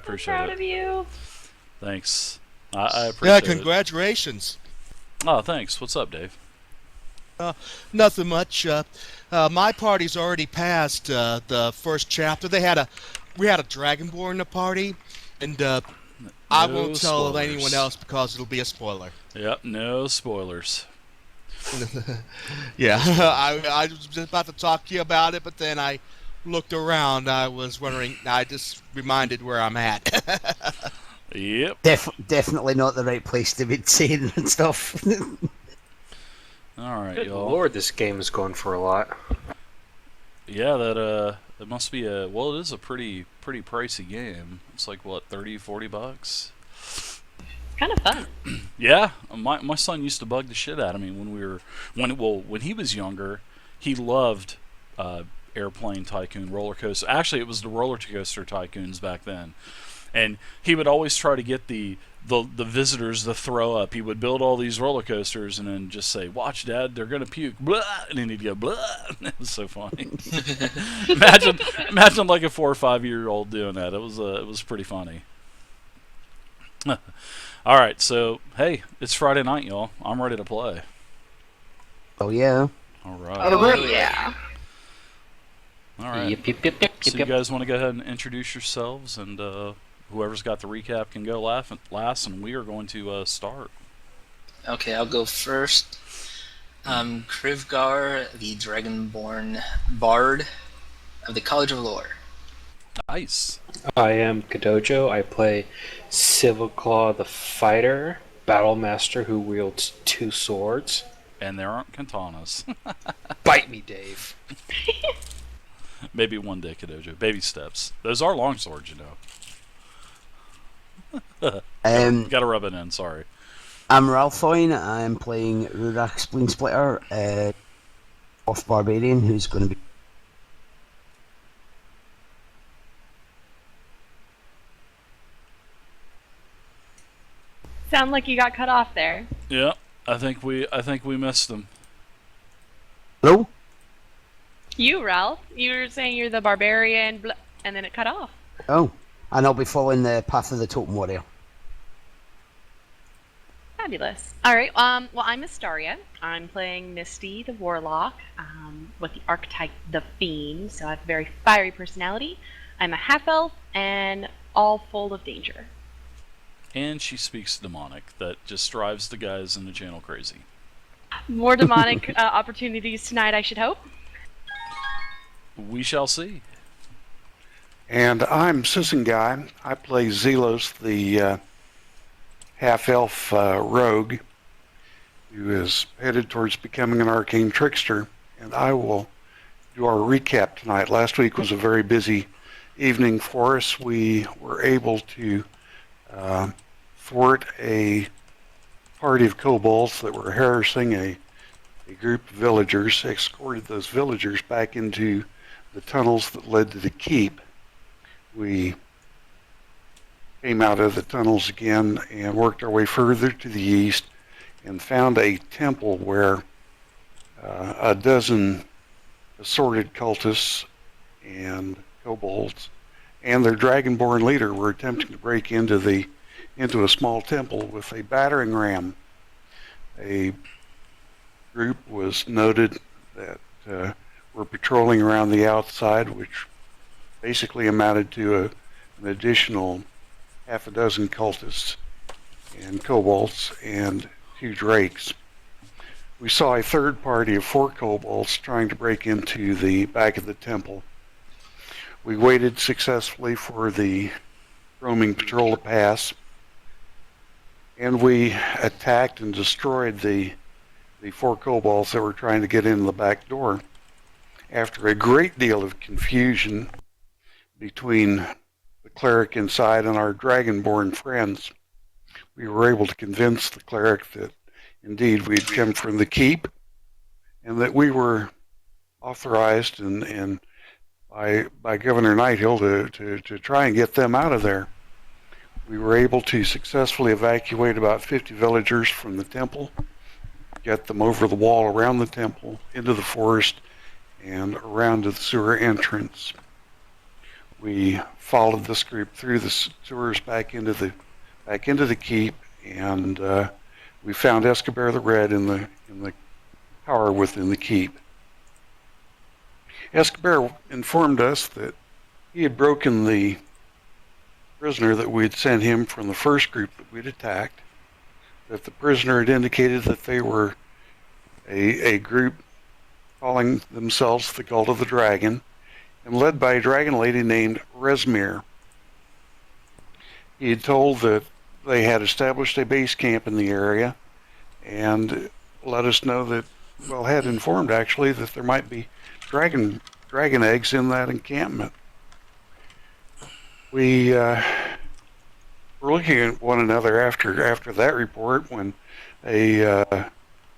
appreciate proud it. of you. Thanks. I appreciate it. Congratulations. Oh, thanks. What's up, Dave? Nothing much. My party's already passed the first chapter. We had a dragonborn in the party, and I won't No tell anyone spoilers. else because it'll be a spoiler. Yep, no spoilers. Yeah, I was just about to talk to you about it, but then I looked around. I was wondering. I just reminded where I'm at. Yep. Definitely not the right place to be saying and stuff. All right, Good y'all. lord, this game is going for a lot. Yeah, that it must be it is a pretty pricey game. It's like what, 30, 40 bucks? It's kind of fun. Yeah, my son used to bug the shit out of me when he was younger. He loved Airplane Tycoon, roller coaster. Actually, it was the roller coaster tycoons back then, and he would always try to get the visitors to throw up. He would build all these roller coasters and then just say, "Watch, Dad, they're gonna puke," blah, and then he'd go blah. It was so funny. imagine like a 4 or 5 year old doing that. It was pretty funny. All right, so hey, it's Friday night, y'all. I'm ready to play. Oh yeah. All right. Oh, yeah. All right. Yep. So you guys want to go ahead and introduce yourselves, and whoever's got the recap can go last, and we are going to start. Okay, I'll go first. I'm Krivgar, the Dragonborn Bard of the College of Lore. Nice. I am Kodojo. I play Civilclaw the Fighter, Battle Master who wields 2 swords. And there aren't katanas. Bite me, Dave. Maybe one day, Kodojo. Baby steps. Those are long swords, you know. Gotta rub it in, sorry. I'm Ralphoin. I'm playing Rurak Spleen Splitter, off Barbarian, who's going to be. Sound like you got cut off there. Yeah, I think we missed them. Hello? You, Ralph. You were saying you're the barbarian, and then it cut off. Oh, and I'll be following the path of the Totem Warrior. Fabulous. All right. Well, I'm Astaria. I'm playing Misty, the warlock, with the archetype the Fiend. So I have a very fiery personality. I'm a half elf and all full of danger. And she speaks demonic. That just drives the guys in the channel crazy. More demonic opportunities tonight, I should hope. We shall see. And I'm Sisson Guy. I play Zelos, the half-elf rogue, who is headed towards becoming an arcane trickster. And I will do our recap tonight. Last week was a very busy evening for us. We were able to thwart a party of kobolds that were harassing a group of villagers, escorted those villagers back into the tunnels that led to the keep. We came out of the tunnels again and worked our way further to the east and found a temple where a dozen assorted cultists and kobolds and their dragonborn leader were attempting to break into a small temple with a battering ram. A group was noted that were patrolling around the outside, which basically amounted to an additional half a dozen cultists and kobolds and 2 drakes. We saw a third party of 4 kobolds trying to break into the back of the temple. We waited successfully for the roaming patrol to pass, and we attacked and destroyed the 4 kobolds that were trying to get in the back door. After a great deal of confusion between the cleric inside and our dragonborn friends, we were able to convince the cleric that indeed we'd come from the keep and that we were authorized and by Governor Nighthill to try and get them out of there. We were able to successfully evacuate about 50 villagers from the temple, get them over the wall around the temple, into the forest, and around to the sewer entrance. We followed this group through the sewers back into the keep, and we found Escobar the Red in the tower within the keep. Escobar informed us that he had broken the prisoner that we had sent him from the first group that we'd attacked, that the prisoner had indicated that they were a group calling themselves the Cult of the Dragon, and led by a dragon lady named Resmir. He had told that they had established a base camp in the area, and let us know that, well, had informed actually that there might be dragon eggs in that encampment. We were looking at one another after that report when a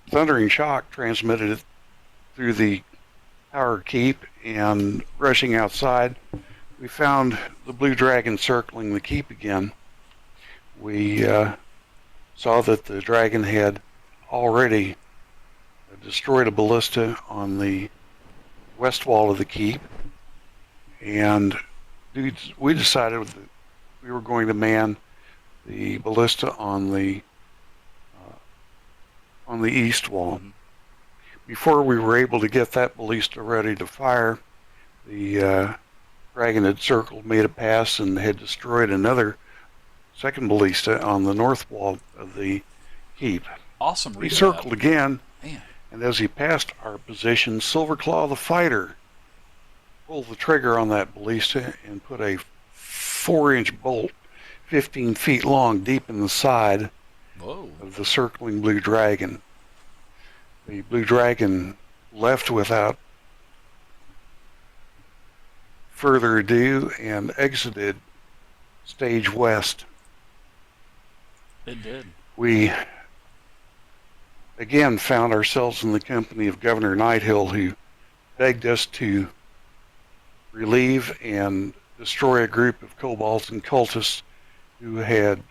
thundering shock transmitted it through the tower keep, and rushing outside, we found the blue dragon circling the keep again. We saw that the dragon had already destroyed a ballista on the west wall of the keep, and we decided that we were going to man the ballista on the east wall. Before we were able to get that ballista ready to fire, the dragon had circled, made a pass, and had destroyed another second ballista on the north wall of the keep. Awesome. He circled again, Man. and as he passed our position, Silverclaw the Fighter pulled the trigger on that ballista and put a 4-inch bolt 15 feet long deep in the side Whoa. of the circling blue dragon. The blue dragon left without further ado and exited stage west. It did. We again found ourselves in the company of Governor Nighthill, who begged us to relieve and destroy a group of kobolds and cultists who had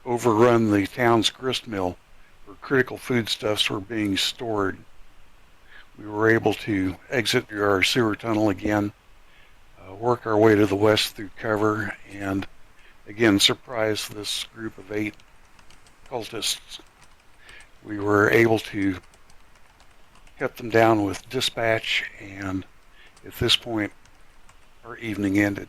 overrun the town's grist mill, where critical foodstuffs were being stored. We were able to exit through our sewer tunnel again, work our way to the west through cover, and again surprise this group of 8 cultists. We were able to cut them down with dispatch, and at this point our evening ended.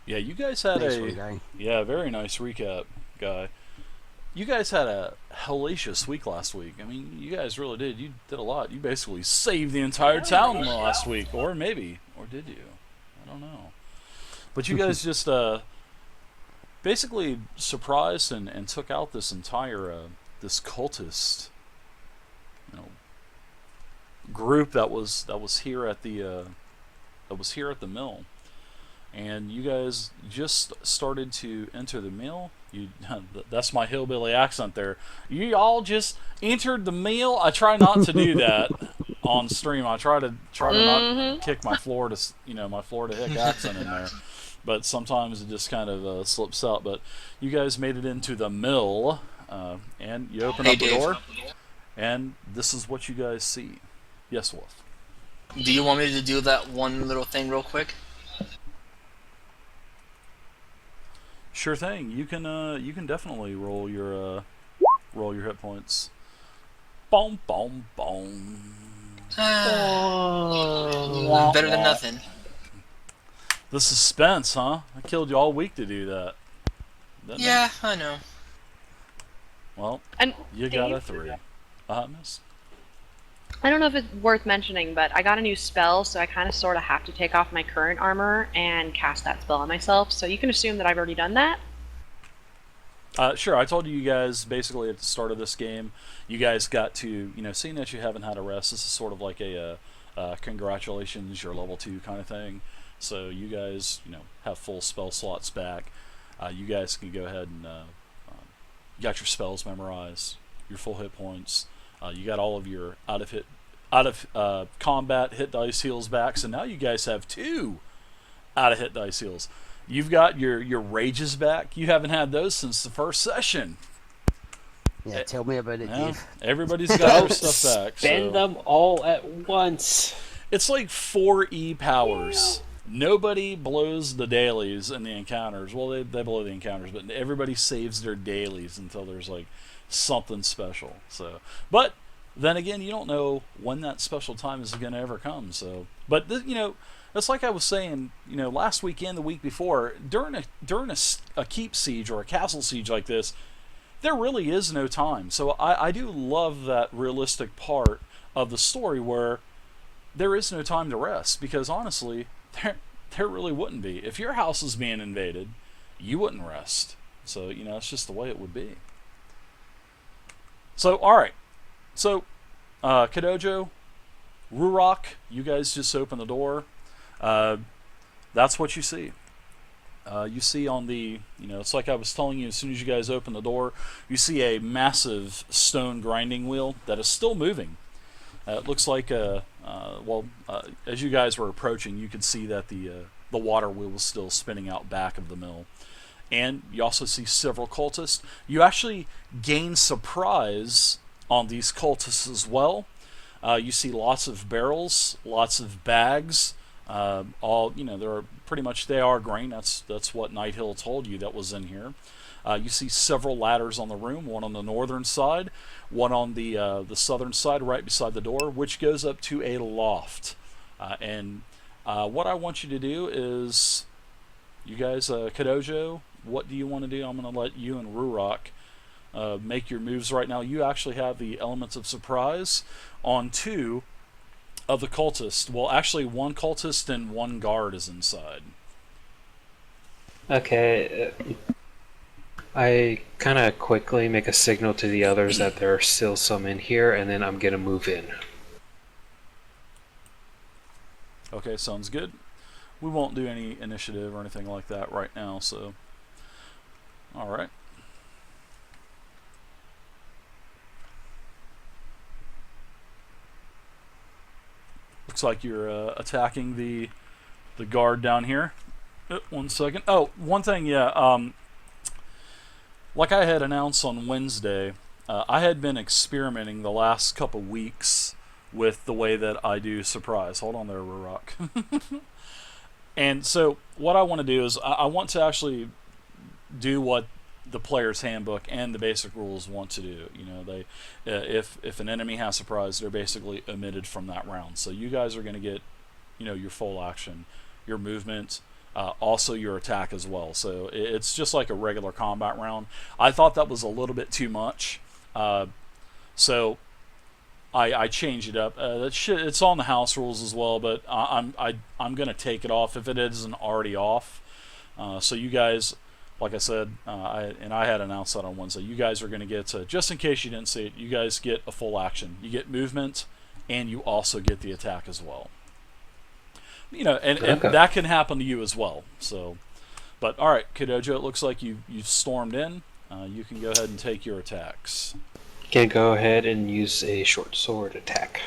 Yeah, you guys had Nice one, guy. very nice recap, guy. You guys had a hellacious week last week. I mean, you guys really did. You did a lot. You basically saved the entire town last week, or did you? I don't know. But you guys just basically surprised and took out this entire this cultist, group that was here at the mill. And you guys just started to enter the mill. That's my hillbilly accent there. You all just entered the mill. I try not to do that on stream. I try to not kick my Florida hick accent in there. But sometimes it just kind of slips out. But you guys made it into the mill, and you open up the door, and this is what you guys see. Yes, Wolf. Do you want me to do that one little thing real quick? Sure thing. You can definitely roll your hit points. Boom, boom, boom. Better than nothing. The suspense, huh? I killed you all week to do that. Yeah, I know. Well, And you got a 3. Miss. I don't know if it's worth mentioning, but I got a new spell, so I kind of sort of have to take off my current armor and cast that spell on myself. So you can assume that I've already done that. Sure. I told you guys basically at the start of this game, you guys got to, seeing that you haven't had a rest, this is sort of like a congratulations, you're level 2 kind of thing. So you guys, have full spell slots back. You guys can go ahead and you got your spells memorized, your full hit points. You got all of your out of combat hit dice heals back. So now you guys have 2 out of hit dice heals. You've got your rages back. You haven't had those since the first session. Yeah, tell me about it, Yeah, Dave. everybody's got their stuff back. Spend them all at once. It's like 4E powers. Nobody blows the dailies in the encounters. Well, they blow the encounters, but everybody saves their dailies until there's like something special. So, but then again, you don't know when that special time is going to ever come. So, but you know, it's like I was saying, you know, last weekend, the week before, during a keep siege or a castle siege like this, there really is no time. So I do love that realistic part of the story where there is no time to rest, because honestly, there really wouldn't be. If your house is being invaded, you wouldn't rest. So, you know, it's just the way it would be. So, alright. So, Kodojo, Rurok, you guys just open the door. That's what you see. You see on the, you know, it's like I was telling you, as soon as you guys open the door, you see a massive stone grinding wheel that is still moving. It looks like as you guys were approaching, you could see that the water wheel was still spinning out back of the mill. And you also see several cultists. You actually gain surprise on these cultists as well. You see lots of barrels, lots of bags. All, you know, they are grain. That's what Night Hill told you that was in here. You see several ladders on the room, one on the northern side, one on the southern side right beside the door, which goes up to a loft. And what I want you to do is, you guys, Kodojo, what do you want to do? I'm going to let you and Rurok make your moves right now. You actually have the elements of surprise on 2 of the cultists. Well, actually, 1 cultist and 1 guard is inside. Okay. I kind of quickly make a signal to the others that there are still some in here, and then I'm going to move in. Okay, sounds good. We won't do any initiative or anything like that right now, so... Alright. Looks like you're attacking the guard down here. 1 second. Oh, one thing, yeah. Like I had announced on Wednesday, I had been experimenting the last couple weeks with the way that I do surprise. Hold on there, Rurok. And so what I want to do is I want to actually do what the player's handbook and the basic rules want to do. You know, they if an enemy has surprise, they're basically omitted from that round. So you guys are going to get, you know, your full action, your movement, also your attack as well. So it's just like a regular combat round. I thought that was a little bit too much, so I changed it up. It's on the house rules as well, but I'm gonna take it off if it isn't already off. So you guys, like I said, I had announced that on Wednesday. You guys are gonna get, just in case you didn't see it, you guys get a full action. You get movement, and you also get the attack as well. You know, and that can happen to you as well. So, but all right, Kodojo, it looks like you've stormed in. You can go ahead and take your attacks. Can go ahead and use a short sword attack.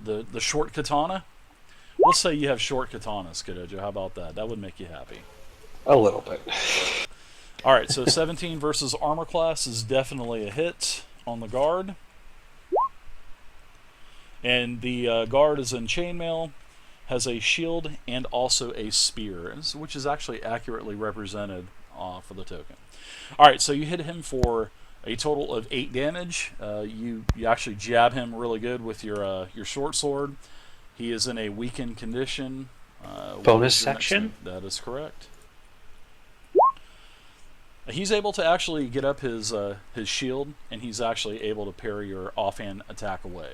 The short katana. We'll say you have short katanas, Kodojo. How about that? That would make you happy. A little bit. All right, so 17 versus armor class is definitely a hit on the guard, and the guard is in chainmail. Has a shield and also a spear, which is actually accurately represented for the token. Alright, so you hit him for a total of 8 damage. You actually jab him really good with your short sword. He is in a weakened condition. Bonus section? That is correct. He's able to actually get up his shield, and he's actually able to parry your offhand attack away.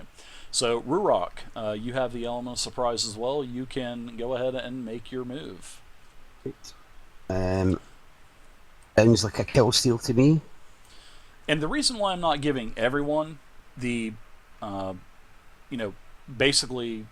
So, Rurok, you have the element of surprise as well. You can go ahead and make your move. Sounds like a kill steal to me. And the reason why I'm not giving everyone the, basically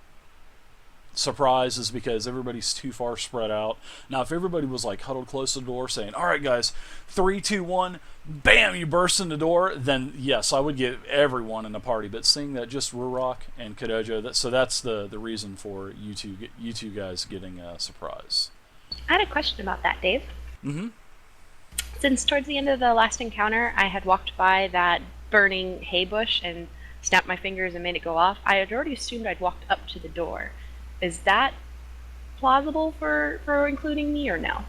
surprise is because everybody's too far spread out. Now, if everybody was like huddled close to the door saying, all right, guys, 3, 2, 1, bam, you burst in the door, then yes, I would give everyone in the party. But seeing that just Rurok and Kodojo, so that's the reason for you two guys getting a surprise. I had a question about that, Dave. Mm-hmm. Since towards the end of the last encounter, I had walked by that burning hay bush and snapped my fingers and made it go off, I had already assumed I'd walked up to the door. Is that plausible for including me or no?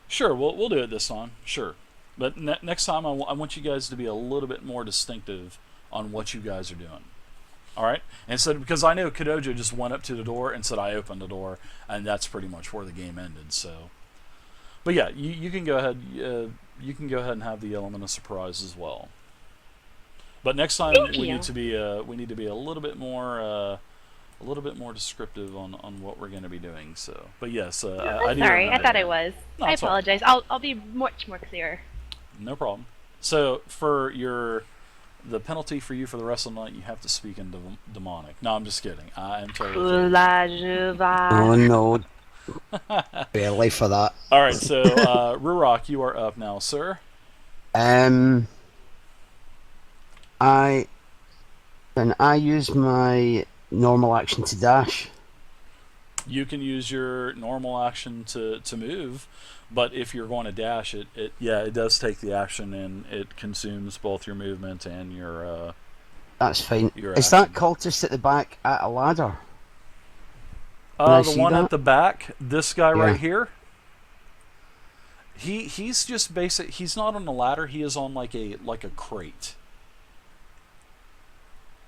Sure, we'll do it this time. Sure, but next time I want you guys to be a little bit more distinctive on what you guys are doing. All right, and so because I know Kodojo just went up to the door and said I opened the door, and that's pretty much where the game ended. So, but yeah, you can go ahead. You can go ahead and have the element of surprise as well. But next time Thank we you. need to be a little bit more descriptive on what we're going to be doing. So, but yes, I do. Sorry, I remember thought that. I was. No, I it's all right. apologize. I'll be much more clear. No problem. So for the penalty for you for the rest of the night, you have to speak in demonic. No, I'm just kidding. I am totally joking. Oh no. Barely for that. All right, so Rurock, you are up now, sir. I use my normal action to dash. You can use your normal action to move, but if you're going to dash, it does take the action and it consumes both your movement and your. That's fine. Your Is action. that cultist at the back at a ladder? The see one that? at the back, this guy Yeah. right here. He's just basic. He's not on a ladder. He is on like a crate.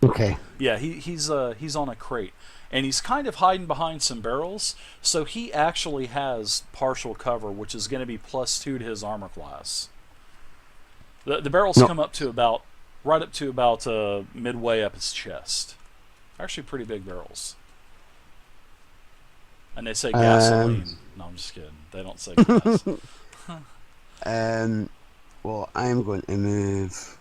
Okay. Yeah, he's on a crate, and he's kind of hiding behind some barrels. So he actually has partial cover, which is going to be +2 to his armor class. The barrels come up to about midway up his chest. Actually, pretty big barrels. And they say gasoline. No, I'm just kidding. They don't say gas. Well, I'm going to move.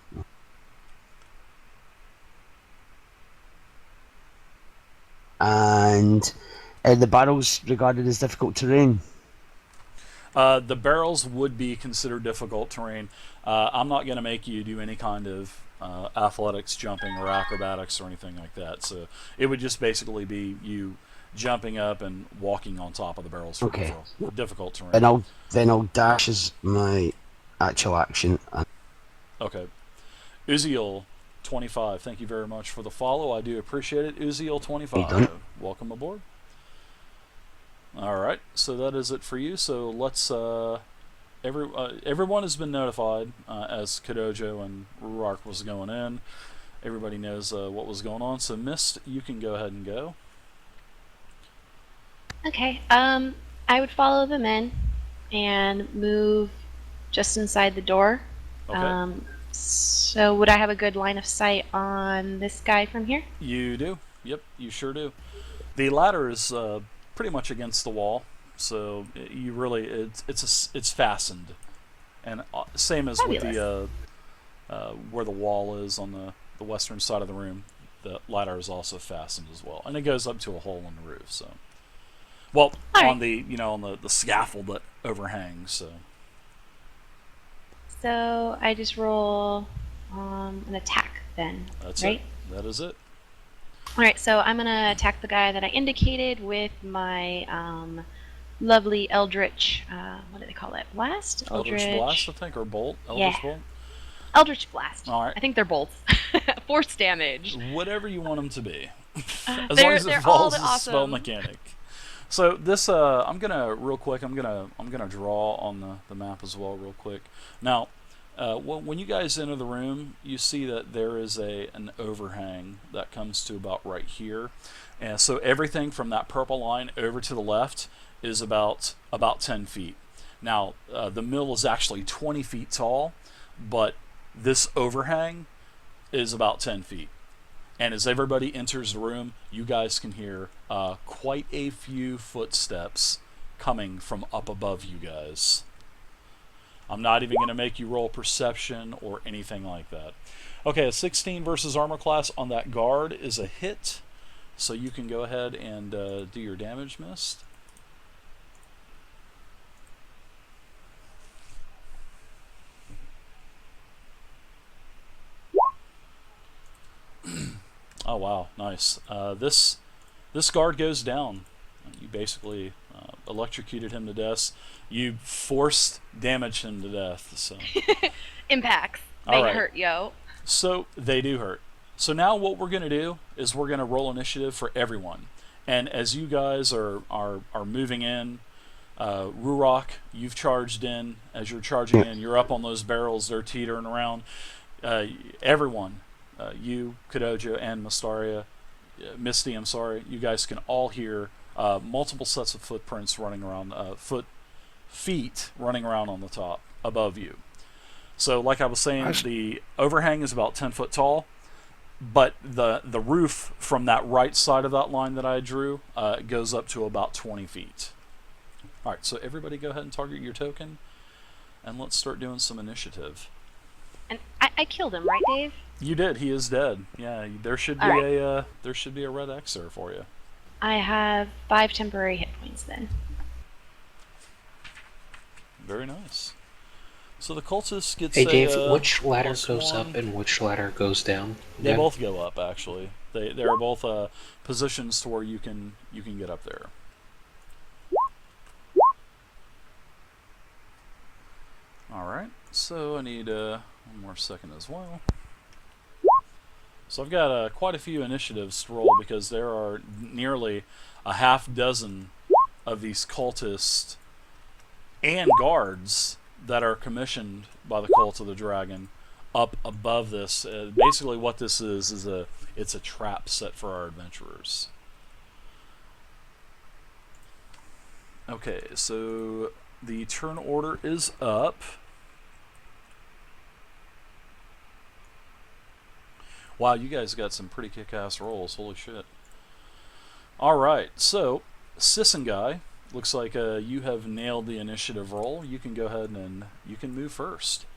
And the barrels regarded as difficult terrain. The barrels would be considered difficult terrain. I'm not going to make you do any kind of athletics, jumping, or acrobatics, or anything like that. So it would just basically be you jumping up and walking on top of the barrels for Okay. difficult terrain. Then I'll dash as my actual action. Okay. Uziel 25, thank you very much for the follow. I do appreciate it. Uziel 25, welcome aboard. All right, so that is it for you. So let's everyone has been notified as Kodojo and Ruark was going in. Everybody knows what was going on. So Mist, you can go ahead and go. Okay. I would follow them in and move just inside the door. Okay. So would I have a good line of sight on this guy from here? You do. Yep, you sure do. The ladder is pretty much against the wall, so you really it's fastened, and same as with the where the wall is on the western side of the room. The ladder is also fastened as well, and it goes up to a hole in the roof. So, well, on the on the scaffold that overhangs. So I just roll an attack then. That's right? it. That is it. All right, so I'm gonna attack the guy that I indicated with my lovely Eldritch. What do they call it? Blast? Eldritch Blast, I think, or Bolt. Eldritch Bolt. Eldritch Blast. All right. I think they're bolts. Force damage. Whatever you want them to be, as They're- long as it they're follows all the spell awesome. mechanic. So this, I'm gonna real quick. I'm gonna draw on the map as well, real quick. Now, when you guys enter the room, you see that there is an overhang that comes to about right here, and so everything from that purple line over to the left is about 10 feet. Now, the mill is actually 20 feet tall, but this overhang is about 10 feet. And as everybody enters the room, you guys can hear quite a few footsteps coming from up above you guys. I'm not even going to make you roll perception or anything like that. Okay, a 16 versus armor class on that guard is a hit. So you can go ahead and do your damage, Mist. Oh wow, nice. This guard goes down. You basically electrocuted him to death. You forced damage him to death. So Impacts. They All right. hurt, yo. So they do hurt. So now what we're going to do is we're going to roll initiative for everyone. And as you guys are moving in, Rurok, you've charged in. As you're charging in, you're up on those barrels. They're teetering around. Everyone, you, Kodojo, and Misty, I'm sorry, you guys can all hear multiple sets of footprints running around, feet running around on the top above you. So, like I was saying, the overhang is about 10 foot tall, but the roof from that right side of that line that I drew goes up to about 20 feet. All right, so everybody go ahead and target your token, and let's start doing some initiative. And I killed him, right, Dave? You did. He is dead. Yeah, there should be a red X there for you. I have 5 temporary hit points then. Very nice. So the cultist gets Hey Dave, which +1. ladder goes up and which ladder goes down? They both go up, actually. They're both positions to where you can get up there. All right. So I need one more second as well. So I've got quite a few initiatives to roll because there are nearly a half dozen of these cultists and guards that are commissioned by the Cult of the Dragon up above this. Basically what this is it's a trap set for our adventurers. Okay, so the turn order is up. Wow, you guys got some pretty kick-ass rolls. Holy shit. Alright, so Sissenguy, looks like you have nailed the initiative roll. You can go ahead and you can move first.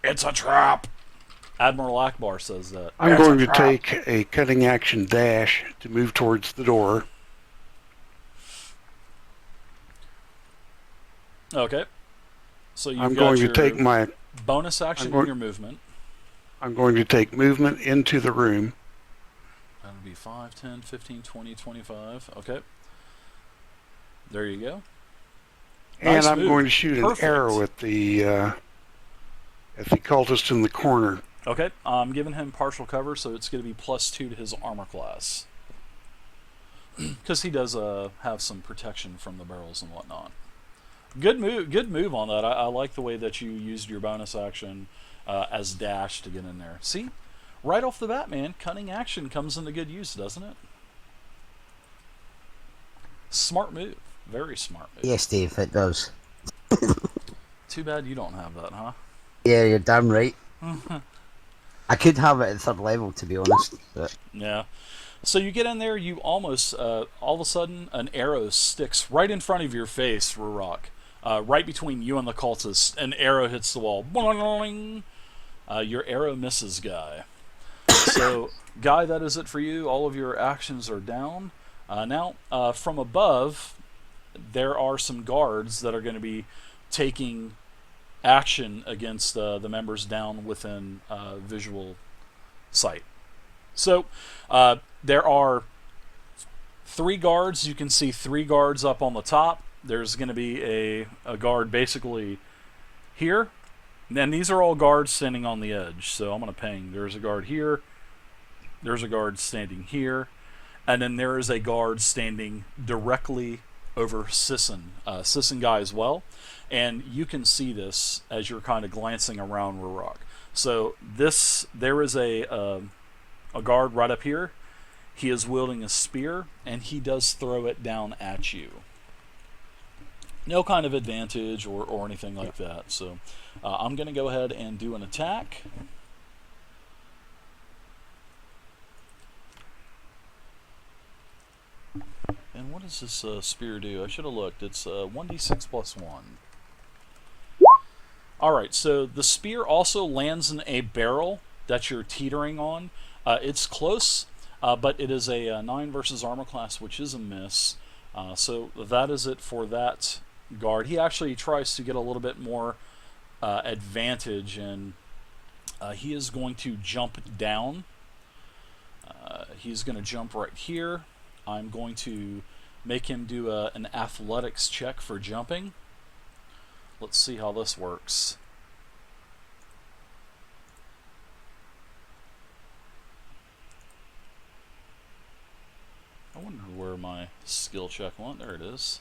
It's a trap! Admiral Akbar says that. I'm going to take a cutting action dash to move towards the door. Okay. So you've I'm got going to your take my bonus action in your movement. I'm going to take movement into the room. That'll be 5, 10, 15, 20, 25. Okay. There you go. And Nice I'm move. going to shoot Perfect. an arrow at the cultist in the corner. Okay, I'm giving him partial cover, so it's going to be +2 to his armor class. Because he does have some protection from the barrels and whatnot. Good move on that. I like the way that you used your bonus action as dash to get in there. See? Right off the bat, man, cunning action comes into good use, doesn't it? Smart move. Very smart move. Yes, Dave, it does. Too bad you don't have that, huh? Yeah, you're damn right. I could have it at 3rd level, to be honest. But Yeah. So you get in there, you almost, all of a sudden, an arrow sticks right in front of your face, Rurok. Right between you and the cultist. An arrow hits the wall. Boing! Your arrow misses, Guy. So, Guy, that is it for you. All of your actions are down. Now, from above, there are some guards that are going to be taking action against the members down within visual sight. So, there are 3 guards. You can see 3 guards up on the top. There's going to be a guard basically here. And these are all guards standing on the edge. So I'm going to ping. There's a guard here. There's a guard standing here. And then there is a guard standing directly over Sissenguy as well. And you can see this as you're kind of glancing around Rurok. So there is a guard right up here. He is wielding a spear, and he does throw it down at you. No kind of advantage or anything like that. So I'm going to go ahead and do an attack. And what does this spear do? I should have looked. It's 1d6 +1. Alright, so the spear also lands in a barrel that you're teetering on. It's close, but it is a 9 versus armor class, which is a miss. So that is it for that guard. He actually tries to get a little bit more advantage, and he is going to jump down. He's going to jump right here. I'm going to make him do an athletics check for jumping. Let's see how this works. wonder where my skill check went. There it is.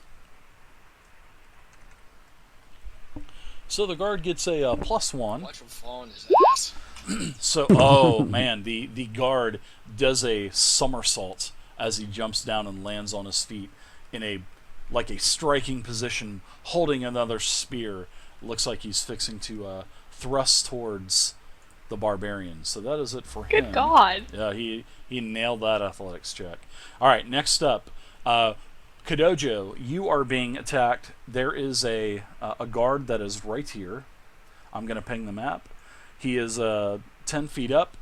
So the guard gets a +1. Watch him fall on his ass. So, oh man, the guard does a somersault as he jumps down and lands on his feet in a striking position, holding another spear. Looks like he's fixing to thrust towards the barbarian. So that is it for him. Good God. Yeah, he nailed that athletics check. All right, next up, Kodojo, you are being attacked. There is a guard that is right here. I'm going to ping the map. He is 10 feet up.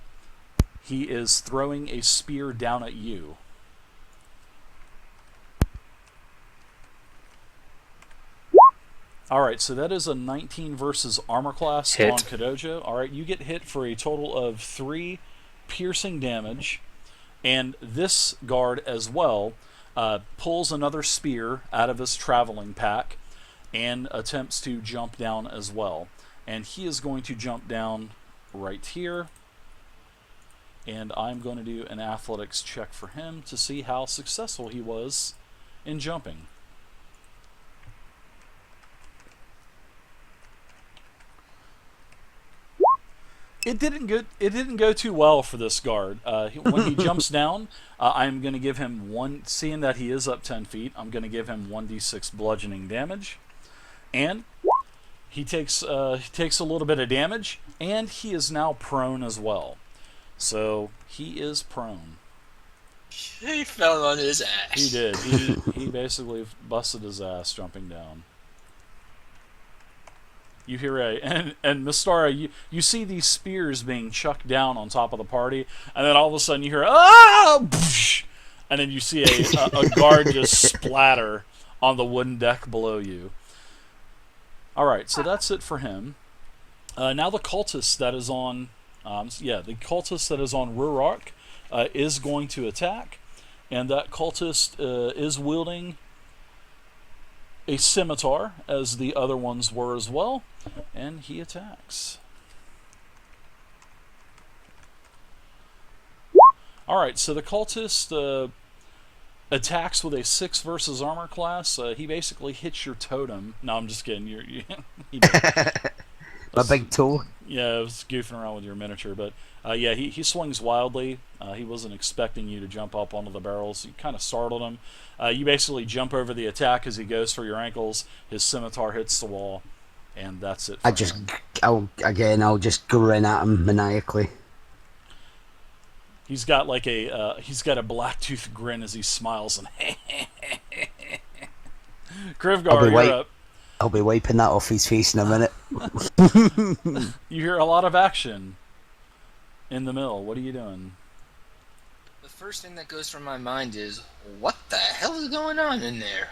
He is throwing a spear down at you. Alright, so that is a 19 versus armor class Hit. on Kodojo. Alright, you get hit for a total of 3 piercing damage. And this guard as well pulls another spear out of his traveling pack and attempts to jump down as well. And he is going to jump down right here. And I'm going to do an athletics check for him to see how successful he was in jumping. It didn't go too well for this guard. When he jumps down, I'm going to give him one. Seeing that he is up 10 feet, I'm going to give him 1d6 bludgeoning damage, and he takes a little bit of damage, and he is now prone as well. So he is prone. He fell on his ass. He did. He basically busted his ass jumping down. You hear and Mystara, you see these spears being chucked down on top of the party, and then all of a sudden you hear ah, and then you see a guard just splatter on the wooden deck below you. All right, so that's it for him. Now the cultist that is on, the cultist that is on Ruroc is going to attack, and that cultist is wielding a scimitar, as the other ones were as well, and he attacks. Alright, so the cultist attacks with a 6 versus armor class. He basically hits your totem. No, I'm just kidding. My big toe. Yeah, I was goofing around with your miniature, but yeah, he swings wildly. He wasn't expecting you to jump up onto the barrels. You kind of startled him. You basically jump over the attack as he goes for your ankles. His scimitar hits the wall, and that's it for him. I'll just go right at him maniacally. He's got a black tooth grin as he smiles and Krivgar, you're up. I'll be wiping that off his face in a minute. You hear a lot of action in the mill. What are you doing? The first thing that goes through my mind is, what the hell is going on in there?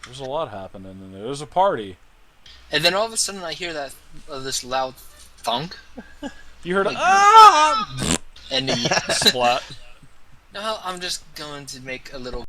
There's a lot happening in there. There's a party. And then all of a sudden I hear this loud thunk. You heard ah! And the Splat. no, I'm just going to make a little